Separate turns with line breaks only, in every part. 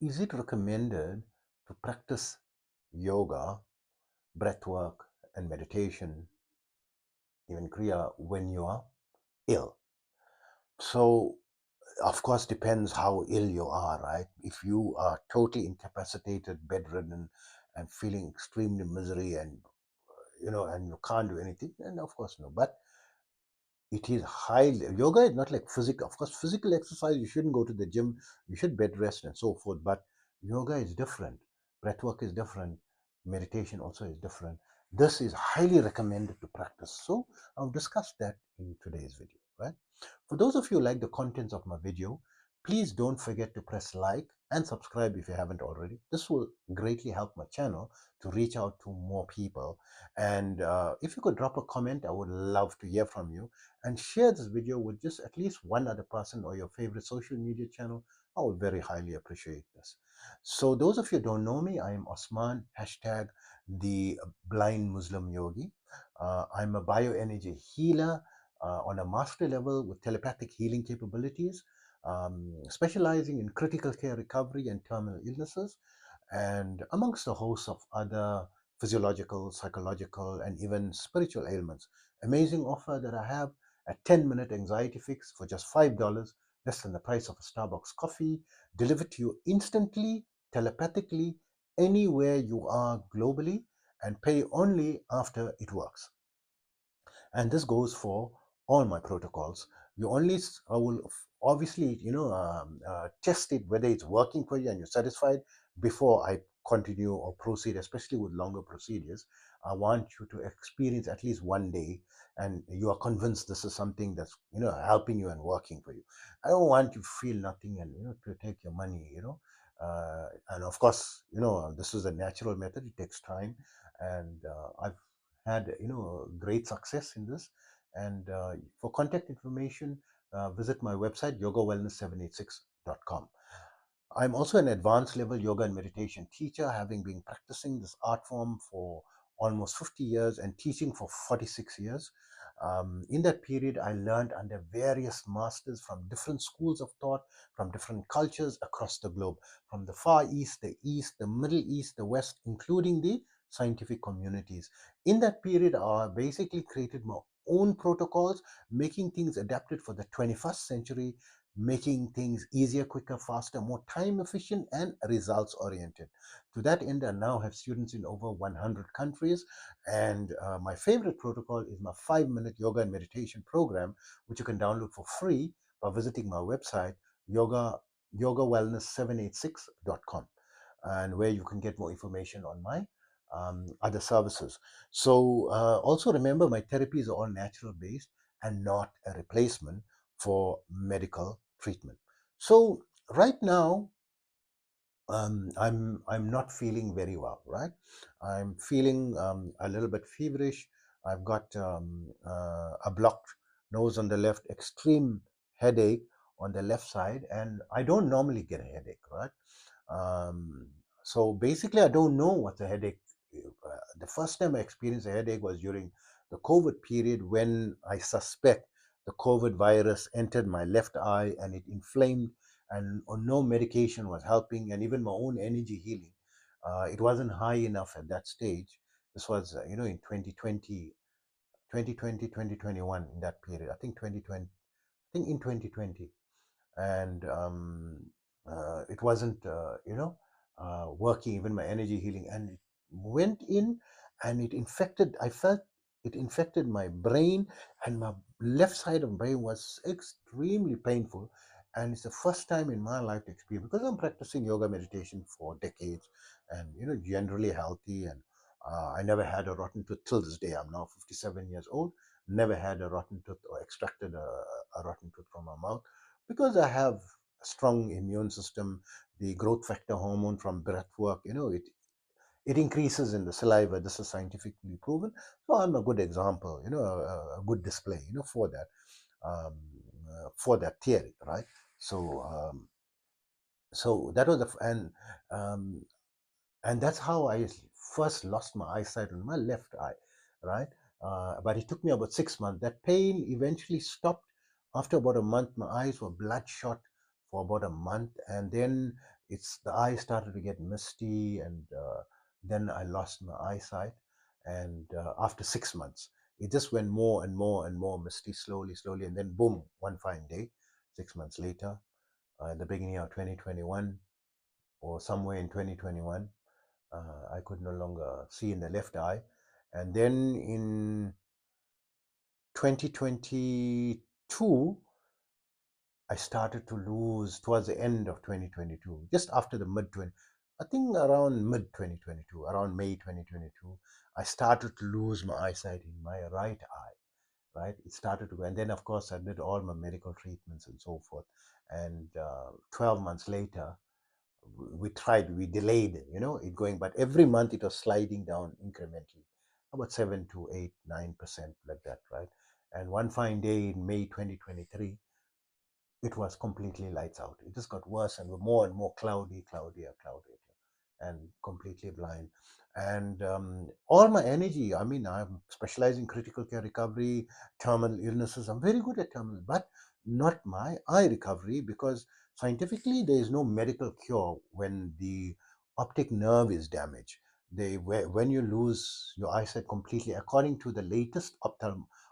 is it recommended to practice yoga, breath work, and meditation, even Kriya, when you are ill? So, of course, depends how ill you are, right? If you are totally incapacitated, bedridden, and feeling extremely misery, and and you can't do anything, then of course no. But it is highly yoga is not like physical. Of course, physical exercise you shouldn't go to the gym, you should bed rest and so forth. But yoga is different, breath work is different, meditation also is different. This is highly recommended to practice. So I'll discuss that in today's video, right? For those of you who like the contents of my video, please don't forget to press like and subscribe if you haven't already. This will greatly help my channel to reach out to more people. And if you could drop a comment, I would love to hear from you. And share this video with just at least one other person or your favorite social media channel. I would very highly appreciate this. So those of you who don't know me, I am Osman, hashtag the blind Muslim yogi. I'm a bioenergy healer on a master level with telepathic healing capabilities, specializing in critical care recovery and terminal illnesses, and amongst a host of other physiological, psychological, and even spiritual ailments. Amazing offer that I have, a 10-minute anxiety fix for just $5, less than the price of a Starbucks coffee, delivered to you instantly, telepathically, anywhere you are globally, and pay only after it works. And this goes for all my protocols. You only I will obviously test it whether it's working for you and you're satisfied before I continue or proceed, especially with longer procedures. I want you to experience at least one day and you are convinced this is something that's helping you and working for you. I don't want you to feel nothing and to take your money. And of course, this is a natural method. It takes time, and I've had great success in this. And for contact information, visit my website yogawellness786.com. I'm also an advanced level yoga and meditation teacher, having been practicing this art form for almost 50 years and teaching for 46 years. In that period, I learned under various masters from different schools of thought, from different cultures across the globe, from the Far East, the Middle East, the West, including the scientific communities. In that period, I basically created my own protocols, making things adapted for the 21st century, making things easier, quicker, faster, more time efficient, and results oriented. To that end, I now have students in over 100 countries. And my favorite protocol is my 5-minute yoga and meditation program, which you can download for free by visiting my website, yogawellness786.com, and where you can get more information on my other services. So also remember, my therapies are all natural based and not a replacement for medical treatment. So right now, I'm not feeling very well, right? I'm feeling a little bit feverish. I've got a blocked nose on the left, extreme headache on the left side, and I don't normally get a headache, right? Um, so basically, I don't know what's a headache. The first time I experienced a headache was during the COVID period when I suspect the COVID virus entered my left eye and it inflamed, and no medication was helping, and even my own energy healing. It wasn't high enough at that stage. This was, in 2021, in that period. I think 2020, I think in 2020. And it wasn't working, even my energy healing, and it went in and it infected, I felt it infected my brain, and my left side of brain was extremely painful. And it's the first time in my life to experience, because I'm practicing yoga meditation for decades and generally healthy, and I never had a rotten tooth till this day. I'm now 57 years old, never had a rotten tooth or extracted a rotten tooth from my mouth, because I have a strong immune system. The growth factor hormone from breath work, it increases in the saliva. This is scientifically proven. So I'm a good example, a good display, for that theory, right? So, so that was um, and that's how I first lost my eyesight on my left eye, right? But it took me about 6 months. That pain eventually stopped after about a month. My eyes were bloodshot for about a month, and then it's the eye started to get misty, and then I lost my eyesight. And after 6 months, it just went more and more and more misty, slowly, slowly, and then boom, one fine day, 6 months later, at the beginning of 2021 or somewhere in 2021, I could no longer see in the left eye. And then in 2022, I started to lose towards the end of 2022, just after the mid 20, I think around mid 2022, around May 2022, I started to lose my eyesight in my right eye. Right, it started to go, and then of course I did all my medical treatments and so forth. And 12 months later, we delayed, it going, but every month it was sliding down incrementally, about 7 to 8, 9%, like that, right? And one fine day in May 2023, it was completely lights out. It just got worse and more cloudy, cloudier, cloudier, and completely blind. And all my energy, I mean, I'm specializing in critical care recovery, terminal illnesses. I'm very good at terminal, but not my eye recovery, because scientifically there is no medical cure when the optic nerve is damaged. When you lose your eyesight completely, according to the latest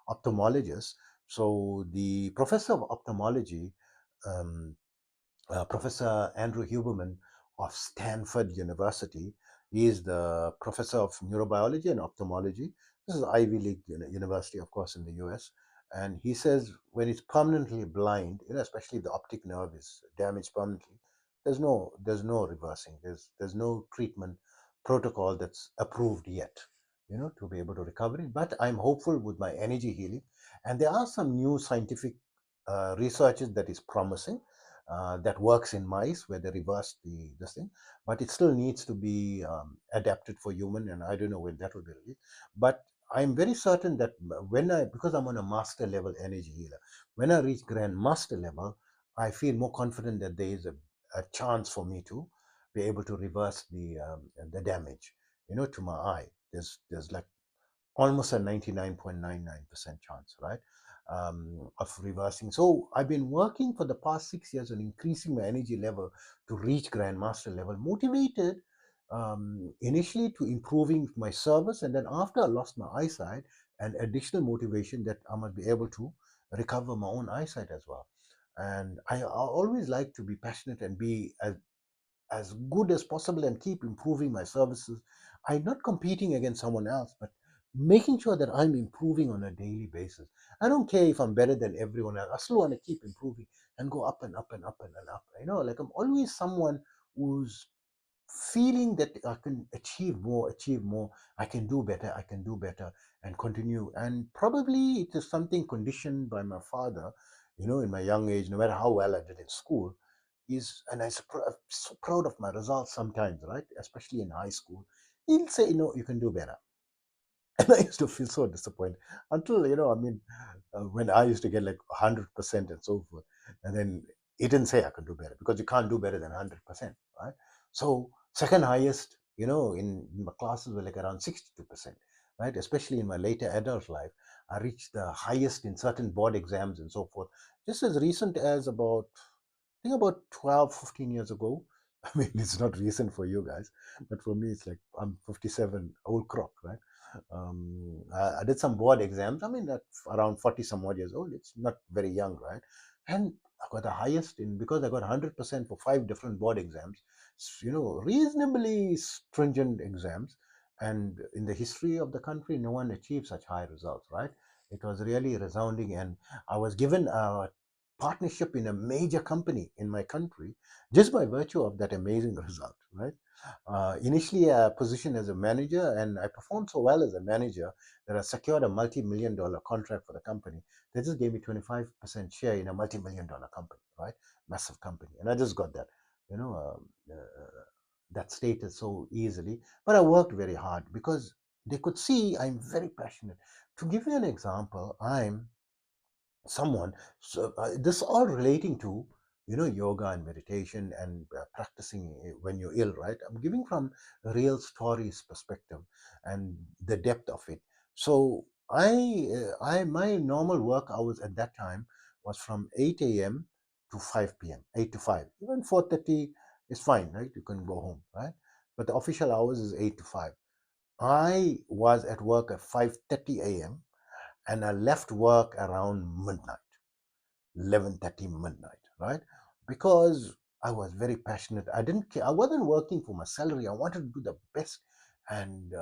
ophthalmologist, so the professor of ophthalmology, um, Professor Andrew Huberman of Stanford University. He is the professor of neurobiology and ophthalmology. This is Ivy League university, of course, in the US. And he says when it's permanently blind, especially the optic nerve is damaged permanently, there's no reversing. There's no treatment protocol that's approved yet, to be able to recover it. But I'm hopeful with my energy healing, and there are some new scientific researches that is promising, that works in mice where they reverse this thing, but it still needs to be adapted for human, and I don't know when that will be released. But I'm very certain that because I'm on a master level energy healer, when I reach grand master level, I feel more confident that there is a chance for me to be able to reverse the damage, to my eye. There's like almost a 99.99% chance, right, of reversing. So I've been working for the past 6 years on increasing my energy level to reach grandmaster level, motivated initially to improving my service, and then after I lost my eyesight, and additional motivation that I must be able to recover my own eyesight as well. And I always like to be passionate and be as good as possible and keep improving my services. I'm not competing against someone else, but making sure that I'm improving on a daily basis. I don't care if I'm better than everyone else. I still want to keep improving and go up and up and up and up. Like I'm always someone who's feeling that I can achieve more, I can do better, and continue. And probably it is something conditioned by my father, in my young age, no matter how well I did in school, and I'm so proud of my results sometimes, right? Especially in high school. He'll say, you can do better. And I used to feel so disappointed until, when I used to get like 100% and so forth. And then he didn't say I could do better, because you can't do better than 100%, right? So, second highest, in my classes were like around 62%, right? Especially in my later adult life, I reached the highest in certain board exams and so forth. Just as recent as I think about 12, 15 years ago. I mean, it's not recent for you guys, but for me, it's like I'm 57, old crop, right? I did some board exams. I mean, that's around 40 some odd years old. It's not very young, right? And I got the highest because I got 100% for 5 different board exams, reasonably stringent exams. And in the history of the country, no one achieved such high results, right? It was really resounding. And I was given a partnership in a major company in my country just by virtue of that amazing result, right? Initially, a position as a manager, and I performed so well as a manager that I secured a multi-million dollar contract for the company. They just gave me 25% share in a multi-million dollar company, right? Massive company. And I just got that, you know, that status so easily. But I worked very hard because they could see I'm very passionate. To give you an example, I'm someone, so this all relating to yoga and meditation and practicing when you're ill, right? I'm giving from a real stories perspective and the depth of it. So I my normal work hours at that time was from 8 a.m. to 5 p.m., 8 to 5, even 4:30. it's fine, right? You can go home, right? But the official hours is 8 to 5. I was at work at 5:30 a.m. and I left work around midnight, 11:30 midnight, right? Because I was very passionate. I didn't care. I wasn't working for my salary. I wanted to do the best and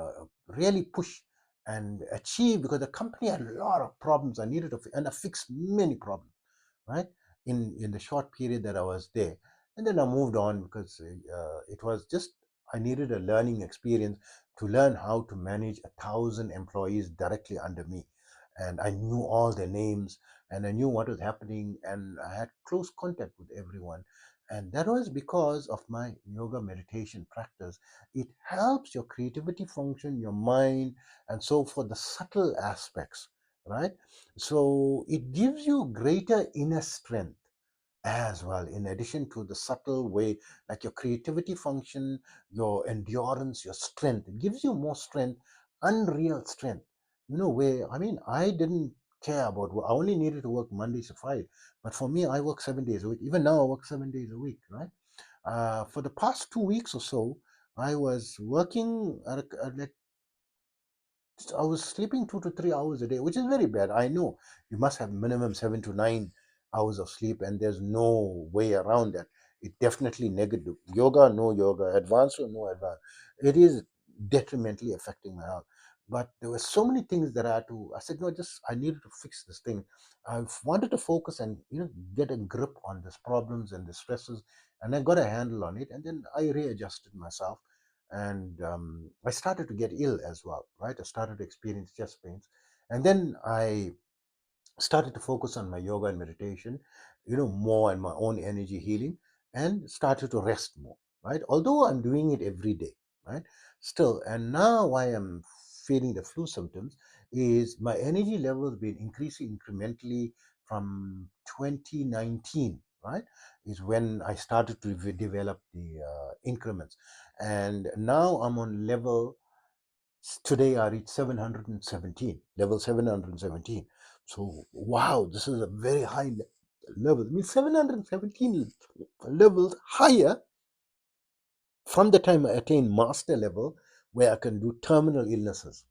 really push and achieve, because the company had a lot of problems. I needed to, and I fixed many problems, right? In the short period that I was there, and then I moved on because it was just, I needed a learning experience to learn how to manage 1,000 employees directly under me, and I knew all their names and I knew what was happening, and I had close contact with everyone. And that was because of my yoga meditation practice. It helps your creativity function, your mind, and so for the subtle aspects, right? So it gives you greater inner strength as well, in addition to the subtle way, like your creativity function, your endurance, your strength. It gives you more strength, unreal strength. Where, I mean, I didn't care about, I only needed to work Mondays to Friday. But for me, I work 7 days a week. Even now, I work 7 days a week, right? For the past 2 weeks or so, I was working like I was sleeping 2 to 3 hours a day, which is very bad. I know you must have minimum 7 to 9 hours of sleep, and there's no way around that. It definitely negative. Yoga, no yoga. Advanced or no advanced. It is detrimentally affecting my health. But there were so many things that I had to. I said, no, just I needed to fix this thing. I wanted to focus and get a grip on these problems and the stresses, and I got a handle on it, and then I readjusted myself, and I started to get ill as well, right? I started to experience chest pains, and then I started to focus on my yoga and meditation, more, and my own energy healing, and started to rest more, right? Although I'm doing it every day, right? Still, and now why I'm feeling the flu symptoms is my energy levels been increasing incrementally from 2019, right? Is when I started to develop the increments, and now I'm on level. Today I reached 717, level 717. So, wow, this is a very high level. I mean, 717 levels higher from the time I attained master level, where I can do terminal illnesses.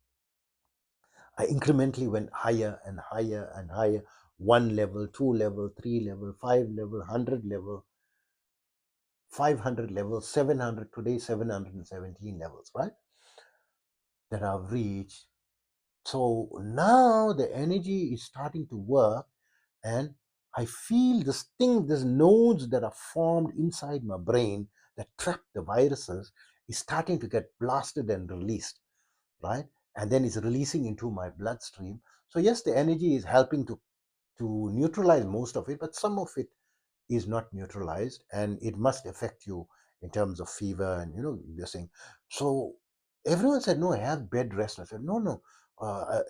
I incrementally went higher and higher and higher. 1 level, 2 level, 3 level, 5 level, 100 level, 500 level, 700, today 717 levels, right? That I've reached. So now the energy is starting to work, and I feel this thing, these nodes that are formed inside my brain that trap the viruses is starting to get blasted and released, right? And then it's releasing into my bloodstream. So yes, the energy is helping to neutralize most of it, but some of it is not neutralized, and it must affect you in terms of fever and this thing. So everyone said, no, I have bed rest. I said, no, no.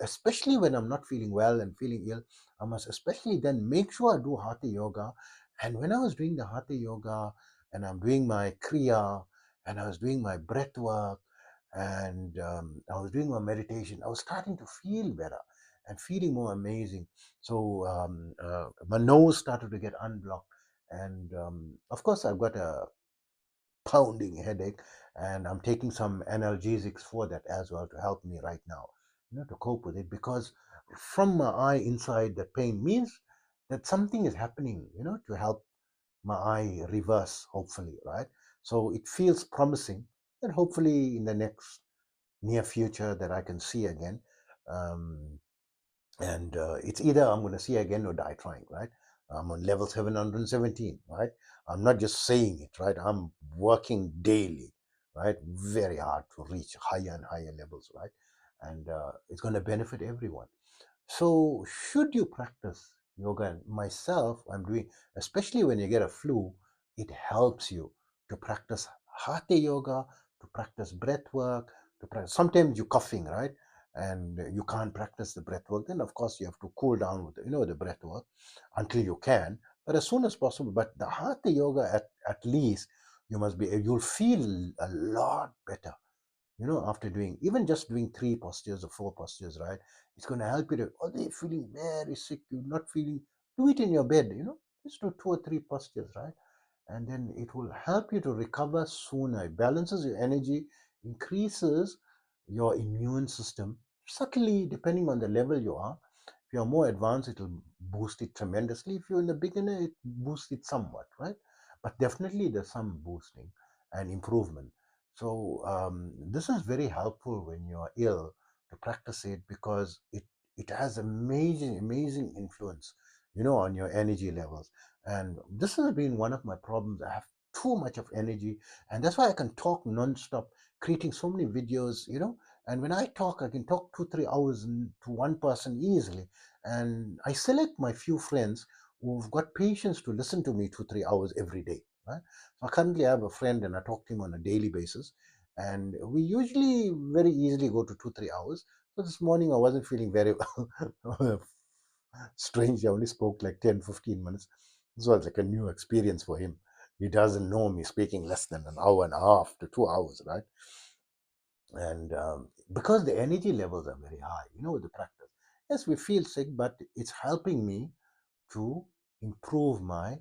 Especially when I'm not feeling well and feeling ill, I must especially then make sure I do hatha yoga. And when I was doing the hatha yoga, and I'm doing my kriya, and I was doing my breath work, and I was doing my meditation, I was starting to feel better and feeling more amazing. So my nose started to get unblocked, and of course I've got a pounding headache, and I'm taking some analgesics for that as well to help me right now, to cope with it, because from my eye inside, the pain means that something is happening, to help my eye reverse, hopefully, right? So it feels promising, and hopefully in the next near future that I can see again. um, and it's either I'm going to see again or die trying, right? I'm on level 717, right? I'm not just saying it, right? I'm working daily, right? Very hard to reach higher and higher levels, right? And it's going to benefit everyone. So, should you practice yoga? And myself, I'm doing, especially when you get a flu, it helps you to practice hatha yoga, to practice breath work, to practice. Sometimes you're coughing, right? And you can't practice the breath work. Then, of course, you have to cool down with the breath work until you can. But as soon as possible. But the hatha yoga, at least, you'll feel a lot better, after doing, even just doing 3 postures or 4 postures, right? It's going to help you to, although you're feeling very sick, you're not feeling, do it in your bed, just do 2 or 3 postures, right? and then it will help you to recover sooner. It balances your energy, increases your immune system subtly, depending on the level you are. If you're more advanced, it will boost it tremendously. If you're in the beginner, it boosts it somewhat, right? But definitely there's some boosting and improvement. So this is very helpful when you're ill to practice it, because it has amazing influence, on your energy levels. And this has been one of my problems. I have too much of energy, and that's why I can talk non-stop, creating so many videos, and when I talk, I can talk 2 3 hours to one person easily. And I select my few friends who've got patience to listen to me 2 3 hours every day, right? So I currently have a friend, and I talk to him on a daily basis, and we usually very easily go to 2 3 hours. So this morning I wasn't feeling very well. Strange, I only spoke like 10 15 minutes. This was like a new experience for him. He doesn't know me speaking less than an hour and a half to 2 hours, right? And because the energy levels are very high, with the practice. Yes, we feel sick, but it's helping me to improve my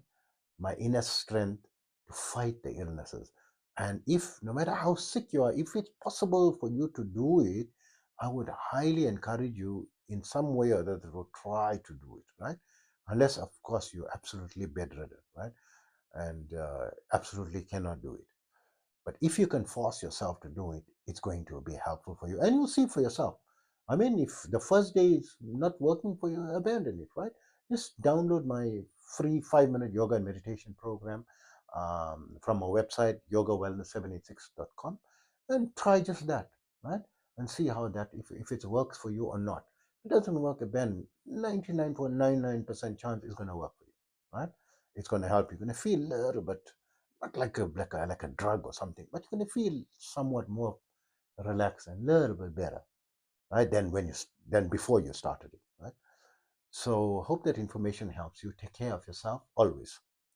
inner strength to fight the illnesses. And if, no matter how sick you are, if it's possible for you to do it, I would highly encourage you in some way or other to try to do it, right? Unless, of course, you're absolutely bedridden, right? And absolutely cannot do it. But if you can force yourself to do it, it's going to be helpful for you. And you'll see for yourself. I mean, if the first day is not working for you, abandon it, right? Just download my free 5-minute yoga and meditation program from our website, yogawellness786.com, and try just that, right? And see how that, if it works for you or not. If it doesn't work, then 99.99% chance it's going to work for you, right? It's going to help you. You're going to feel a little bit, not like a drug or something, but you're going to feel somewhat more relaxed and a little bit better, right? Than before you started it, right? So hope that information helps you. Take care of yourself always.